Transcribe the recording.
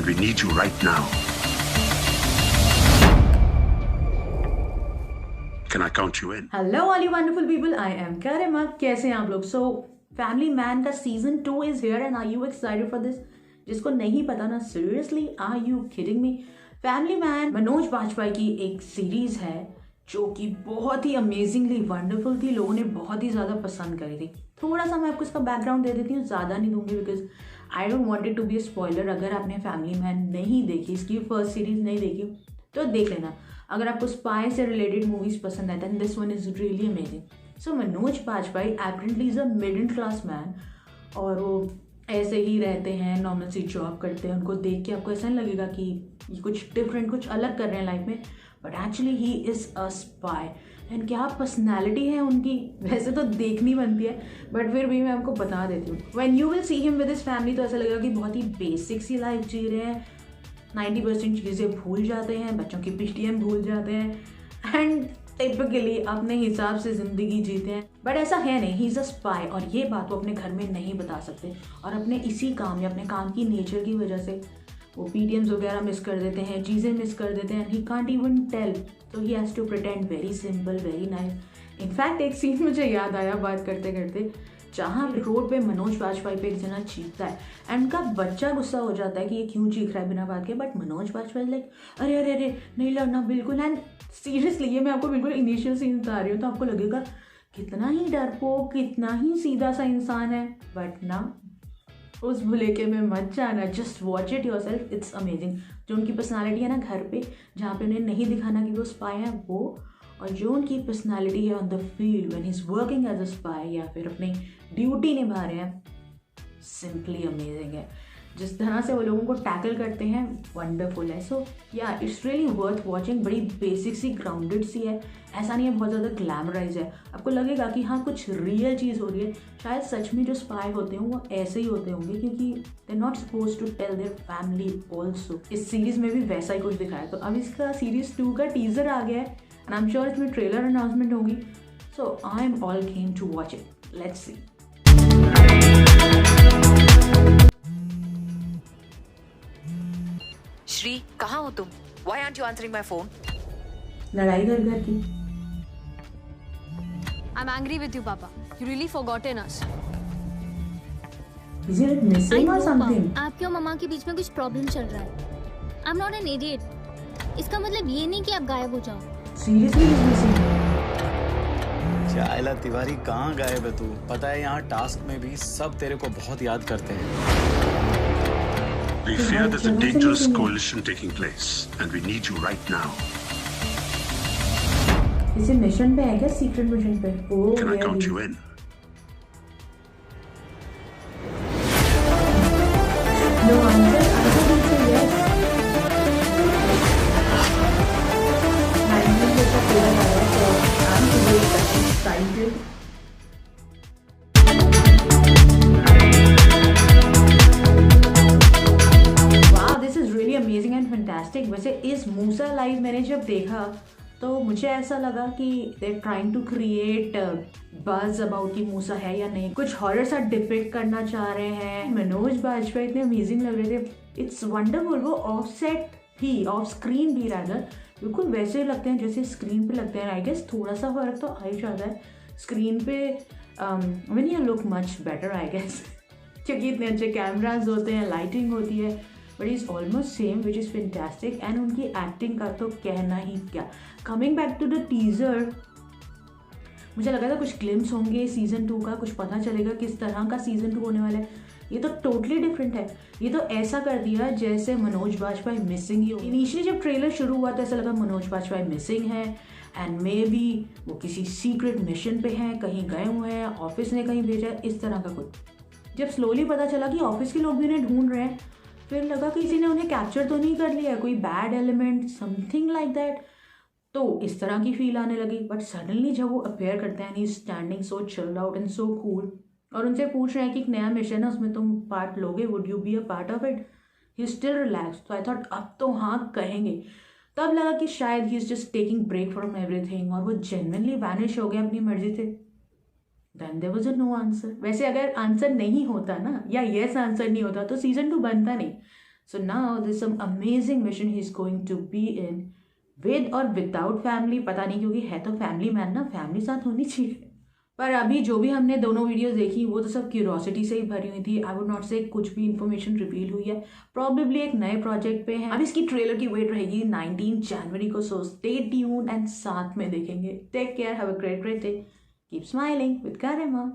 and we need you right now. Can I count you in? Hello all you wonderful people, I am Karima. कैसे हैं आप लोग? So family man का season 2 is here and are you excited for this? जिसको नहीं पता ना, seriously are you kidding me? Family man Manoj Bajpayee की एक सीरीज है जो कि बहुत ही अमेजिंगली वंडरफुल थी, लोगों ने बहुत ही ज़्यादा पसंद करी थी। थोड़ा सा मैं आपको इसका बैकग्राउंड दे देती हूँ, ज़्यादा नहीं दूंगी because I don't want it to be a spoiler. अगर आपने फैमिली मैन नहीं देखी, इसकी फर्स्ट सीरीज नहीं देखी तो देख लेना। अगर आपको स्पाई से रिलेटेड मूवीज पसंद आए then this one is really amazing. So Manoj Bajpayee apparently is a middle class man और वो ऐसे ही रहते हैं, नॉर्मल सी जॉब करते हैं। उनको देख के आपको ऐसा नहीं लगेगा कि ये कुछ डिफरेंट, कुछ अलग कर रहे हैं लाइफ में, but actually he is a spy. And क्या पर्सनैलिटी है उनकी, वैसे तो देखनी बनती है बट फिर भी मैं आपको बता देती हूँ। When you will see him with his family तो ऐसा लगेगा कि बहुत ही बेसिक सी लाइफ जी रहे हैं, 90% चीज़ें भूल जाते हैं, बच्चों की पिश्तियाँ भूल जाते हैं एंड टिपिकली अपने हिसाब से ज़िंदगी जीते हैं। बट ऐसा है नहीं, ही इज़ अ स्पाई और ये बात वो अपने घर में नहीं बता सकते और अपने इसी काम या अपने काम की नेचर की वजह से वो PTMs वगैरह मिस कर देते हैं, चीज़ें मिस कर देते हैं। ही कांट इवन टेल, तो he has to pretend very simple, very nice. In fact एक सीन मुझे याद आया बात करते करते, जहाँ रोड पे मनोज बाजपेयी पे एक जना चीखता है एंड उनका बच्चा गुस्सा हो जाता है कि ये क्यों चीख रहा है बिना बात के, बट मनोज बाजपेयी लाइक अरे अरे अरे नहीं लड़ना बिल्कुल। एंड सीरियसली ये मैं आपको बिल्कुल इनिशियल सीन बता रही हूँ तो आपको लगेगा कितना ही डरपोक, कितना ही सीधा सा इंसान है, बट ना, उस भुलेखे में मत जाना। Just watch it yourself, it's amazing. जो उनकी पर्सनालिटी है ना घर पे, जहाँ पे उन्हें नहीं दिखाना कि वो स्पाई है वो, और जो उनकी पर्सनालिटी है on the field when he is working as a spy या फिर अपनी ड्यूटी निभा रहे हैं, सिंपली अमेजिंग है। जिस तरह से वो लोगों को टैकल करते हैं वंडरफुल है। सो या इट्स रियली वर्थ वॉचिंग। बड़ी बेसिक सी, ग्राउंडेड सी है, ऐसा नहीं है बहुत ज़्यादा ग्लैमराइज है। आपको लगेगा कि हाँ कुछ रियल चीज़ हो रही है, शायद सच में जो स्पाई होते हैं वो ऐसे ही होते होंगे क्योंकि they not suppose to tell their family also. इस सीरीज में भी वैसा ही कुछ दिखाया। तो अब इसका सीरीज 2 का टीजर आ गया है एंड आई एम श्योर इसमें ट्रेलर अनाउंसमेंट होगी। So I am all came to watch it, let's see. Shri, कहाँ हो तुम? Why aren't you answering my phone? लड़ाई घर घर की। I'm angry with you, Papa. You really forgotten us. Is it missing or something? आपके और मम्मा के बीच में कुछ प्रॉब्लम चल रहा है। I'm not an idiot. इसका मतलब ये नहीं कि आप गायब हो जाओ। Seriously is missing? चाइला तिवारी कहाँ गायब है तू? पता है यहाँ टास्क में भी सब तेरे को बहुत याद करते हैं। We fear there's a dangerous coalition taking place and we need you right now. इसे मिशन पे है क्या? सीक्रेट मिशन पे? ओह Can I count you in? No answer. I will say yes. 19 जैसा पूरा है तो I'm really excited. Amazing and fantastic. वैसे इस मूसा लाइव मैंने जब देखा तो मुझे ऐसा लगा कि they trying to create buzz about कि मूसा है या नहीं, कुछ हॉरर सा डिपिक्ट करना चाह रहे हैं। मनोज बाजपेयी इतने अमेजिंग लग रहे थे, इट्स वंडरफुल। वो ऑफ सेट भी, ऑफ स्क्रीन भी रादर, बिल्कुल वैसे लगते हैं जैसे स्क्रीन पे लगते हैं। आई गेस थोड़ा सा फर्क तो आ ही जाता है स्क्रीन पे, when you look much better I guess, क्योंकि इतने अच्छे कैमराज होते हैं, लाइटिंग होती है, but is almost same which is fantastic. And उनकी एक्टिंग का तो कहना ही क्या। Coming back to the teaser, मुझे लगा था कुछ ग्लिम्स होंगे सीज़न 2 का, कुछ पता चलेगा किस तरह का सीज़न 2 होने वाला है। ये तो टोटली डिफरेंट है। ये तो ऐसा कर दिया जैसे मनोज बाजपेयी मिसिंग ही हो। इनिशियली जब ट्रेलर शुरू हुआ तो ऐसा लगा मनोज बाजपेयी मिसिंग है एंड मे बी वो किसी सीक्रेट मिशन पे हैं, कहीं गए हुए हैं, ऑफिस ने कहीं भेजा है, इस तरह का कुछ। जब स्लोली पता चला कि ऑफिस के लोग भी उन्हें ढूंढ रहे हैं, फिर लगा किसी ने उन्हें कैप्चर तो नहीं कर लिया, कोई bad element, something like that, तो इस तरह की फील आने लगी। बट सडनली जब वो अपेयर करते हैं, he standing so chilled out and so cool, और उनसे पूछ रहे हैं कि एक नया मिशन है उसमें तुम पार्ट लोगे, would you be a part of it? He still relax. तो आई थॉट अब तो हाँ कहेंगे। तब लगा कि शायद he is just taking break from everything और वो जेन्युइनली वैनिश हो गया अपनी मर्जी से। Then there was a no answer. वैसे अगर आंसर नहीं होता ना, या येस आंसर नहीं होता, तो सीजन 2 बनता नहीं। So now there's some amazing mission he's going to be in with or without family, पता नहीं, क्योंकि है तो फैमिली मैन ना, फैमिली साथ होनी चाहिए। पर अभी जो भी हमने दोनों वीडियोस देखी वो तो सब क्यूरोसिटी से ही भरी हुई थी। आई वुड नॉट से कुछ भी इंफॉर्मेशन रिवील हुई है। प्रॉबेबली एक नए प्रोजेक्ट पे है। अब इसकी ट्रेलर की वेट रहेगी 19 जनवरी को। सो स्टे ट्यून एंड साथ में देखेंगे। Take care, have a great day, keep smiling with Garima.